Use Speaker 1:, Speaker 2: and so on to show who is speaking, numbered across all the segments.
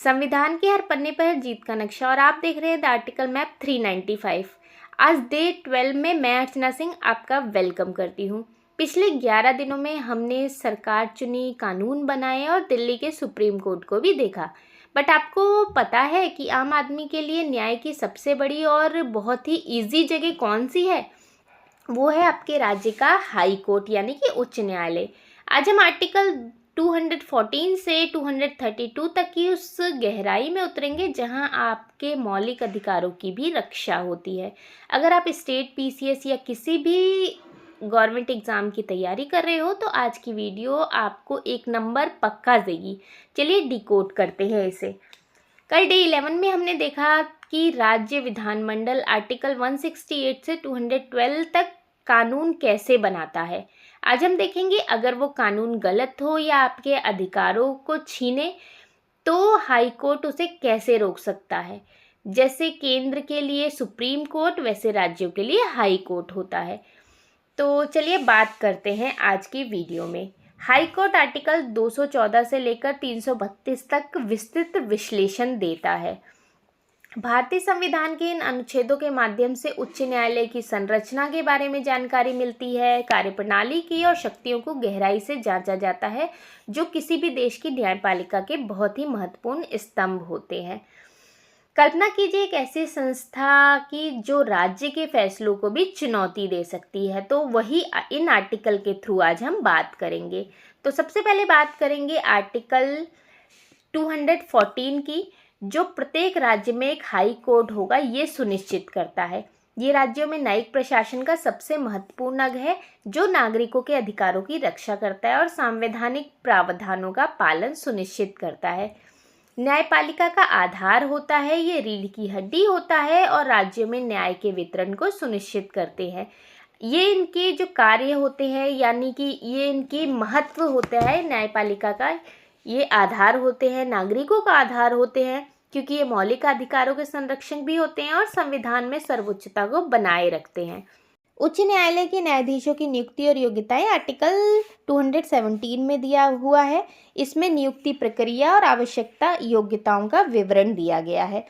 Speaker 1: संविधान के हर पन्ने पर जीत का नक्शा और आप देख रहे हैं द आर्टिकल मैप 395। आज डे 12 में मैं अर्चना सिंह आपका वेलकम करती हूँ। पिछले 11 दिनों में हमने सरकार चुनी, कानून बनाए और दिल्ली के सुप्रीम कोर्ट को भी देखा। बट आपको पता है कि आम आदमी के लिए न्याय की सबसे बड़ी और बहुत ही ईजी जगह कौन सी है? वो है आपके राज्य का हाई कोर्ट यानी कि उच्च न्यायालय। आज हम आर्टिकल 214 से 232 तक की उस गहराई में उतरेंगे जहां आपके मौलिक अधिकारों की भी रक्षा होती है। अगर आप स्टेट पीसीएस या किसी भी गवर्नमेंट एग्ज़ाम की तैयारी कर रहे हो तो आज की वीडियो आपको एक नंबर पक्का देगी। चलिए डिकोड करते हैं इसे। कल डे 11 में हमने देखा कि राज्य विधानमंडल आर्टिकल 168 से 212 तक कानून कैसे बनाता है। आज हम देखेंगे अगर वो कानून गलत हो या आपके अधिकारों को छीने तो हाई कोर्ट उसे कैसे रोक सकता है। जैसे केंद्र के लिए सुप्रीम कोर्ट वैसे राज्यों के लिए हाई कोर्ट होता है। तो चलिए बात करते हैं आज की वीडियो में। हाई कोर्ट आर्टिकल 214 से लेकर 332 तक विस्तृत विश्लेषण देता है। भारतीय संविधान के इन अनुच्छेदों के माध्यम से उच्च न्यायालय की संरचना के बारे में जानकारी मिलती है, कार्यप्रणाली की और शक्तियों को गहराई से जांचा जाता है, जो किसी भी देश की न्यायपालिका के बहुत ही महत्वपूर्ण स्तंभ होते हैं। कल्पना कीजिए एक ऐसी संस्था की जो राज्य के फैसलों को भी चुनौती दे सकती है, तो वही इन आर्टिकल के थ्रू आज हम बात करेंगे। तो सबसे पहले बात करेंगे आर्टिकल 214 की, जो प्रत्येक राज्य में एक हाई कोर्ट होगा ये सुनिश्चित करता है। ये राज्यों में न्यायिक प्रशासन का सबसे महत्वपूर्ण अंग है, जो नागरिकों के अधिकारों की रक्षा करता है और संवैधानिक प्रावधानों का पालन सुनिश्चित करता है। न्यायपालिका का आधार होता है, ये रीढ़ की हड्डी होता है और राज्यों में न्याय के वितरण को सुनिश्चित करते हैं। ये इनके जो कार्य होते हैं यानी कि ये इनकी महत्व होता है न्यायपालिका का, ये आधार होते हैं, नागरिकों का आधार होते हैं, क्योंकि ये मौलिक अधिकारों के संरक्षक भी होते हैं और संविधान में सर्वोच्चता को बनाए रखते हैं। उच्च न्यायालय के न्यायाधीशों की नियुक्ति और योग्यताएं आर्टिकल 217 में दिया हुआ है। इसमें नियुक्ति प्रक्रिया और आवश्यकता योग्यताओं का विवरण दिया गया है।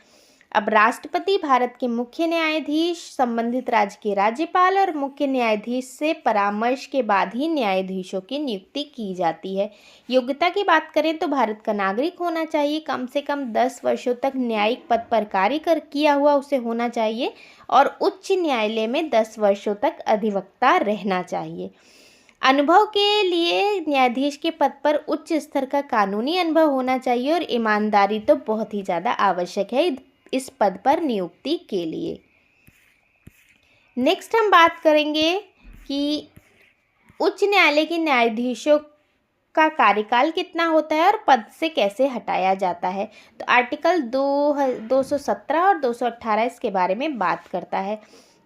Speaker 1: अब राष्ट्रपति, भारत के मुख्य न्यायाधीश, संबंधित राज्य के राज्यपाल और मुख्य न्यायाधीश से परामर्श के बाद ही न्यायाधीशों की नियुक्ति की जाती है। योग्यता की बात करें तो भारत का नागरिक होना चाहिए, कम से कम 10 वर्षों तक न्यायिक पद पर कार्य किया हुआ उसे होना चाहिए और उच्च न्यायालय में 10 वर्षों तक अधिवक्ता रहना चाहिए। अनुभव के लिए न्यायाधीश के पद पर उच्च स्तर का कानूनी अनुभव होना चाहिए और ईमानदारी तो बहुत ही ज़्यादा आवश्यक है इस पद पर नियुक्ति के लिए। नेक्स्ट हम बात करेंगे कि उच्च न्यायालय के न्यायाधीशों का कार्यकाल कितना होता है और पद से कैसे हटाया जाता है। तो आर्टिकल 217 और 218 इसके बारे में बात करता है।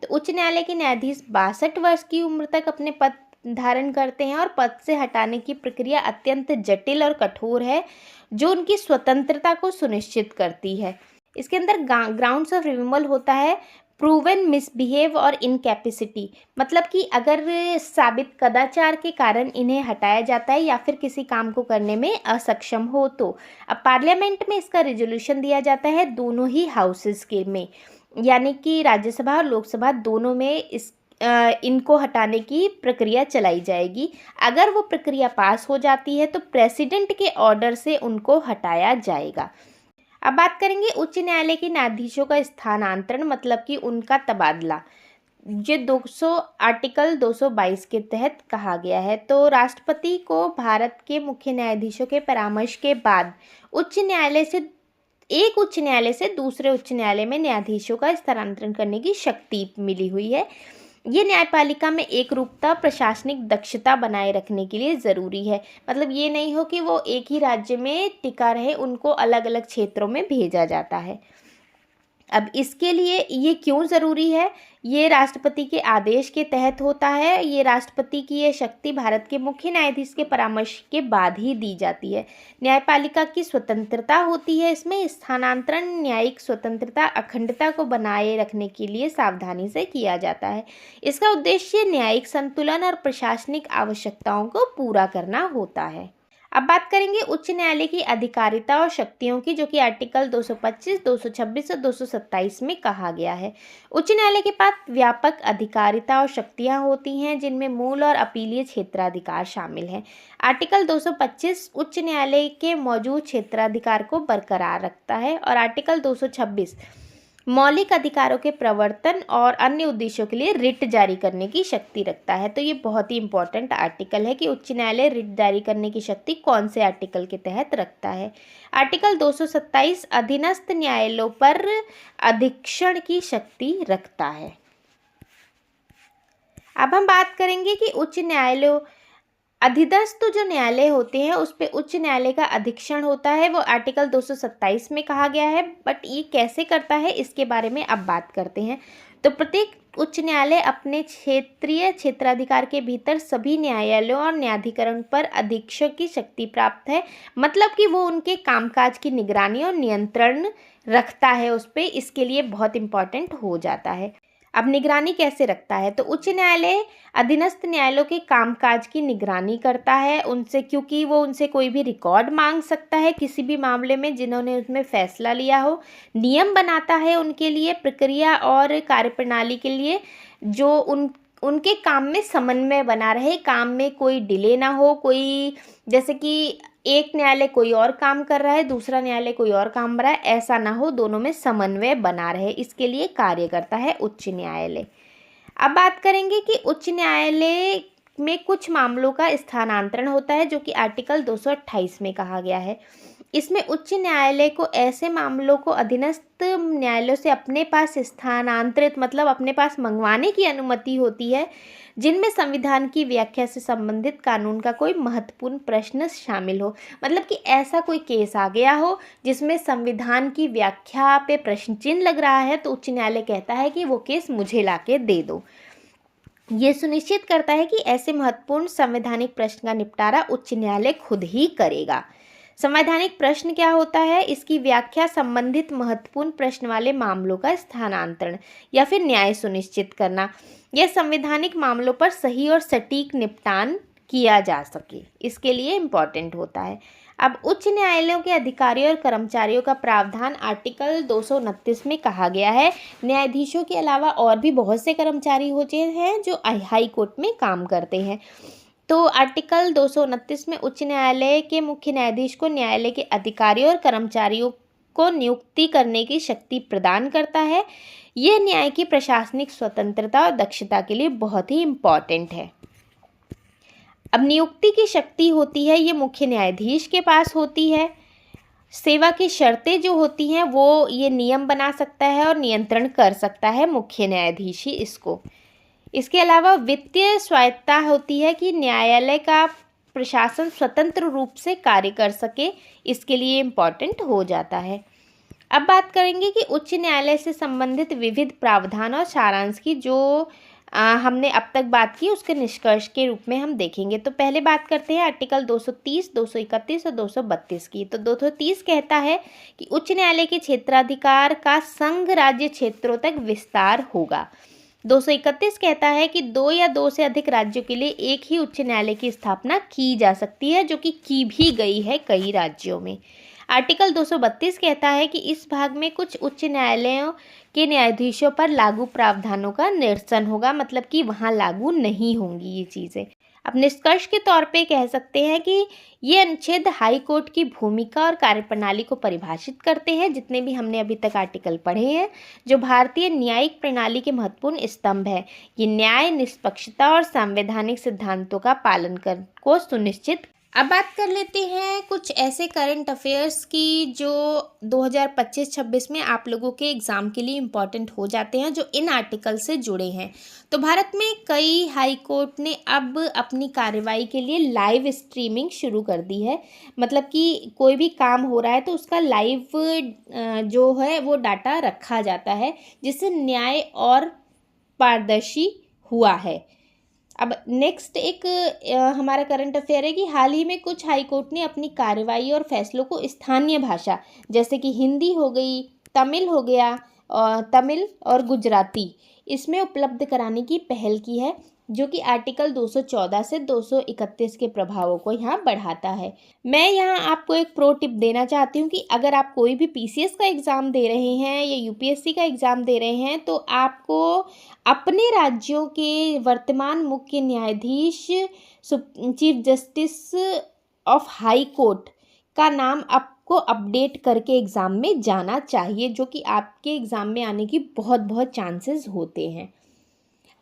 Speaker 1: तो उच्च न्यायालय के न्यायाधीश 62 वर्ष की उम्र तक अपने पद धारण करते हैं और पद से हटाने की प्रक्रिया अत्यंत जटिल और कठोर है, जो उनकी स्वतंत्रता को सुनिश्चित करती है। इसके अंदर ग्राउंड्स ऑफ रिमूवल होता है प्रूवन मिसबिहेव और इनकैपेसिटी, मतलब कि अगर साबित कदाचार के कारण इन्हें हटाया जाता है या फिर किसी काम को करने में असक्षम हो तो। अब पार्लियामेंट में इसका रेजोल्यूशन दिया जाता है दोनों ही हाउसेस के में, यानी कि राज्यसभा और लोकसभा दोनों में इनको हटाने की प्रक्रिया चलाई जाएगी। अगर वो प्रक्रिया पास हो जाती है तो प्रेसिडेंट के ऑर्डर से उनको हटाया जाएगा। अब बात करेंगे उच्च न्यायालय के न्यायाधीशों का स्थानांतरण, मतलब कि उनका तबादला, जो आर्टिकल 222 के तहत कहा गया है। तो राष्ट्रपति को भारत के मुख्य न्यायाधीशों के परामर्श के बाद एक उच्च न्यायालय से दूसरे उच्च न्यायालय में न्यायाधीशों का स्थानांतरण करने की शक्ति मिली हुई है। ये न्यायपालिका में एक रूपता, प्रशासनिक दक्षता बनाए रखने के लिए ज़रूरी है। मतलब ये नहीं हो कि वो एक ही राज्य में टिका रहे, उनको अलग अलग क्षेत्रों में भेजा जाता है। अब इसके लिए ये क्यों ज़रूरी है? ये राष्ट्रपति के आदेश के तहत होता है। ये राष्ट्रपति की ये शक्ति भारत के मुख्य न्यायाधीश के परामर्श के बाद ही दी जाती है। न्यायपालिका की स्वतंत्रता होती है इसमें। स्थानांतरण न्यायिक स्वतंत्रता, अखंडता को बनाए रखने के लिए सावधानी से किया जाता है। इसका उद्देश्य न्यायिक संतुलन और प्रशासनिक आवश्यकताओं को पूरा करना होता है। अब बात करेंगे उच्च न्यायालय की अधिकारिता और शक्तियों की, जो कि आर्टिकल 225, 226 और 227 में कहा गया है। उच्च न्यायालय के पास व्यापक अधिकारिता और शक्तियां होती हैं, जिनमें मूल और अपीलीय क्षेत्राधिकार शामिल हैं। आर्टिकल 225 उच्च न्यायालय के मौजूद क्षेत्राधिकार को बरकरार रखता है और आर्टिकल 226 मौलिक अधिकारों के प्रवर्तन और अन्य उद्देश्यों के लिए रिट जारी करने की शक्ति रखता है। तो ये बहुत ही इंपॉर्टेंट आर्टिकल है कि उच्च न्यायालय रिट जारी करने की शक्ति कौन से आर्टिकल के तहत रखता है। आर्टिकल 227 अधीनस्थ न्यायालयों पर अधीक्षण की शक्ति रखता है। अब हम बात करेंगे कि उच्च न्यायालयों अधीनस्थ जो न्यायालय होते हैं उस पे उच्च न्यायालय का अधीक्षण होता है, वो आर्टिकल 227 में कहा गया है। बट ये कैसे करता है इसके बारे में अब बात करते हैं। तो प्रत्येक उच्च न्यायालय अपने क्षेत्राधिकार के भीतर सभी न्यायालयों और न्यायाधिकरण पर अधीक्षक की शक्ति प्राप्त है, मतलब कि वो उनके कामकाज की निगरानी और नियंत्रण रखता है उस पर। इसके लिए बहुत इंपॉर्टेंट हो जाता है। अब निगरानी कैसे रखता है, तो उच्च न्यायालय अधीनस्थ न्यायालयों के कामकाज की निगरानी करता है उनसे, क्योंकि वो उनसे कोई भी रिकॉर्ड मांग सकता है किसी भी मामले में जिन्होंने उसमें फैसला लिया हो, नियम बनाता है उनके लिए, प्रक्रिया और कार्यप्रणाली के लिए, जो उनके काम में समन्वय बना रहे, काम में कोई डिले ना हो, कोई जैसे कि एक न्यायालय कोई और काम कर रहा है, दूसरा न्यायालय कोई और काम कर रहा है, ऐसा ना हो, दोनों में समन्वय बना रहे, इसके लिए कार्य करता है उच्च न्यायालय। अब बात करेंगे कि उच्च न्यायालय में कुछ मामलों का स्थानांतरण होता है, जो कि आर्टिकल 228 में कहा गया है। इसमें उच्च न्यायालय को ऐसे मामलों को अधीनस्थ न्यायालयों से अपने पास स्थानांतरित, मतलब अपने पास मंगवाने की अनुमति होती है, जिनमें संविधान की व्याख्या से संबंधित कानून का कोई महत्वपूर्ण प्रश्न शामिल हो। मतलब कि ऐसा कोई केस आ गया हो जिसमें संविधान की व्याख्या पे प्रश्न चिन्ह लग रहा है, तो उच्च न्यायालय कहता है कि वो केस मुझे लाके दे दो। ये सुनिश्चित करता है कि ऐसे महत्वपूर्ण संवैधानिक प्रश्न का निपटारा उच्च न्यायालय खुद ही करेगा। संवैधानिक प्रश्न क्या होता है, इसकी व्याख्या संबंधित महत्वपूर्ण प्रश्न वाले मामलों का स्थानांतरण या फिर न्याय सुनिश्चित करना, यह संवैधानिक मामलों पर सही और सटीक निपटान किया जा सके, इसके लिए इम्पॉर्टेंट होता है। अब उच्च न्यायालयों के अधिकारियों और कर्मचारियों का प्रावधान आर्टिकल 229 में कहा गया है। न्यायाधीशों के अलावा और भी बहुत से कर्मचारी होते हैं जो हाई कोर्ट में काम करते हैं। तो आर्टिकल 229 में उच्च न्यायालय के मुख्य न्यायाधीश को न्यायालय के अधिकारियों और कर्मचारियों को नियुक्ति करने की शक्ति प्रदान करता है। यह न्याय की प्रशासनिक स्वतंत्रता और दक्षता के लिए बहुत ही इम्पॉर्टेंट है। अब नियुक्ति की शक्ति होती है, ये मुख्य न्यायाधीश के पास होती है। सेवा की शर्तें जो होती हैं वो ये नियम बना सकता है और नियंत्रण कर सकता है मुख्य न्यायाधीश ही इसको। इसके अलावा वित्तीय स्वायत्तता होती है कि न्यायालय का प्रशासन स्वतंत्र रूप से कार्य कर सके, इसके लिए इम्पॉर्टेंट हो जाता है। अब बात करेंगे कि उच्च न्यायालय से संबंधित विविध प्रावधान और सारांश की, जो हमने अब तक बात की उसके निष्कर्ष के रूप में हम देखेंगे। तो पहले बात करते हैं आर्टिकल 230, 231 और 232 की। तो 230 कहता है कि उच्च न्यायालय के क्षेत्राधिकार का संघ राज्य क्षेत्रों तक विस्तार होगा। 231 कहता है कि 2 या 2 से अधिक राज्यों के लिए एक ही उच्च न्यायालय की स्थापना की जा सकती है, जो कि की भी गई है कई राज्यों में। आर्टिकल 232 कहता है कि इस भाग में कुछ उच्च न्यायालयों के न्यायाधीशों पर लागू प्रावधानों का निरसन होगा, मतलब कि वहाँ लागू नहीं होंगी ये चीज़ें। अब निष्कर्ष के तौर पे कह सकते हैं कि ये अनुच्छेद हाई कोर्ट की भूमिका और कार्यप्रणाली को परिभाषित करते हैं, जितने भी हमने अभी तक आर्टिकल पढ़े हैं, जो भारतीय न्यायिक प्रणाली के महत्वपूर्ण स्तंभ है। ये न्याय, निष्पक्षता और संवैधानिक सिद्धांतों का पालन को सुनिश्चित। अब बात कर लेते हैं कुछ ऐसे करंट अफेयर्स की जो 2025-26 में आप लोगों के एग्ज़ाम के लिए इम्पॉर्टेंट हो जाते हैं, जो इन आर्टिकल से जुड़े हैं। तो भारत में कई हाई कोर्ट ने अब अपनी कार्रवाई के लिए लाइव स्ट्रीमिंग शुरू कर दी है। मतलब कि कोई भी काम हो रहा है तो उसका लाइव जो है वो डाटा रखा जाता है, जिससे न्याय और पारदर्शी हुआ है। अब नेक्स्ट एक हमारा करंट अफेयर है कि हाल ही में कुछ हाई कोर्ट ने अपनी कार्रवाई और फैसलों को स्थानीय भाषा, जैसे कि हिंदी हो गई, तमिल हो गया, तमिल और गुजराती, इसमें उपलब्ध कराने की पहल की है। जो कि आर्टिकल 214 से 231 के प्रभावों को यहाँ बढ़ाता है। मैं यहाँ आपको एक प्रो टिप देना चाहती हूँ कि अगर आप कोई भी पीसीएस का एग्ज़ाम दे रहे हैं या यूपीएससी का एग्ज़ाम दे रहे हैं तो आपको अपने राज्यों के वर्तमान मुख्य न्यायाधीश chief justice of high court का नाम आपको अपडेट करके एग्ज़ाम में जाना चाहिए, जो कि आपके एग्ज़ाम में आने की बहुत चांसेस होते हैं।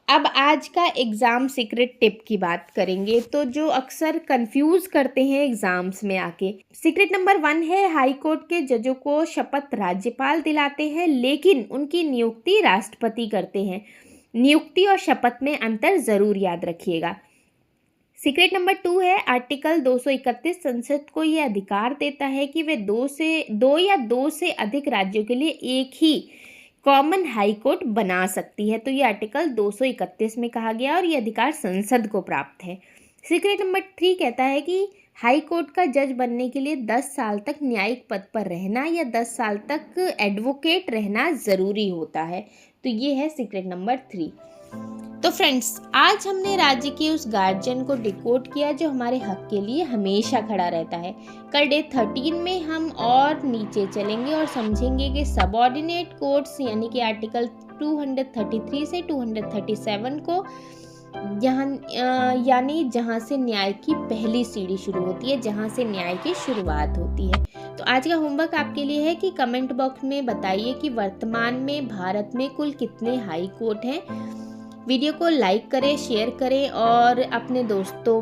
Speaker 1: अब आज का एग्ज़ाम सीक्रेट टिप की बात करेंगे तो जो अक्सर कंफ्यूज करते हैं एग्ज़ाम्स में आके। सीक्रेट नंबर 1 है, हाई कोर्ट के जजों को शपथ राज्यपाल दिलाते हैं लेकिन उनकी नियुक्ति राष्ट्रपति करते हैं। नियुक्ति और शपथ में अंतर ज़रूर याद रखिएगा। सीक्रेट नंबर 2 है, आर्टिकल 231 संसद को यह अधिकार देता है कि वे दो या दो से अधिक राज्यों के लिए एक ही कॉमन हाई कोर्ट बना सकती है। तो ये आर्टिकल 231 में कहा गया और ये अधिकार संसद को प्राप्त है। सीक्रेट नंबर 3 कहता है कि हाई कोर्ट का जज बनने के लिए 10 साल तक न्यायिक पद पर रहना या 10 साल तक एडवोकेट रहना ज़रूरी होता है। तो ये है सीक्रेट नंबर 3। तो फ्रेंड्स, आज हमने राज्य के उस गार्जियन को डिकोड किया जो हमारे हक के लिए हमेशा खड़ा रहता है। कल डे 13 में हम और नीचे चलेंगे और समझेंगे कि सबऑर्डिनेट कोर्ट्स यानी कि आर्टिकल 233 से 237 को यानी जहाँ से न्याय की पहली सीढ़ी शुरू होती है, जहाँ से न्याय की शुरुआत होती है। तो आज का होमवर्क आपके लिए है कि कमेंट बॉक्स में बताइए कि वर्तमान में भारत में कुल कितने हाई कोर्ट हैं। वीडियो को लाइक करें, शेयर करें और अपने दोस्तों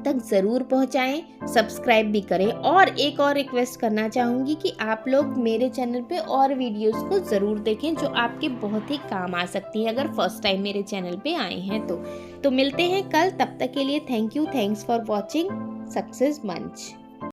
Speaker 1: तक ज़रूर पहुंचाएं। सब्सक्राइब भी करें और एक और रिक्वेस्ट करना चाहूँगी कि आप लोग मेरे चैनल पे और वीडियोस को ज़रूर देखें जो आपके बहुत ही काम आ सकती हैं अगर फर्स्ट टाइम मेरे चैनल पे आए हैं तो मिलते हैं कल। तब तक के लिए thank you, thanks for watching success मंच।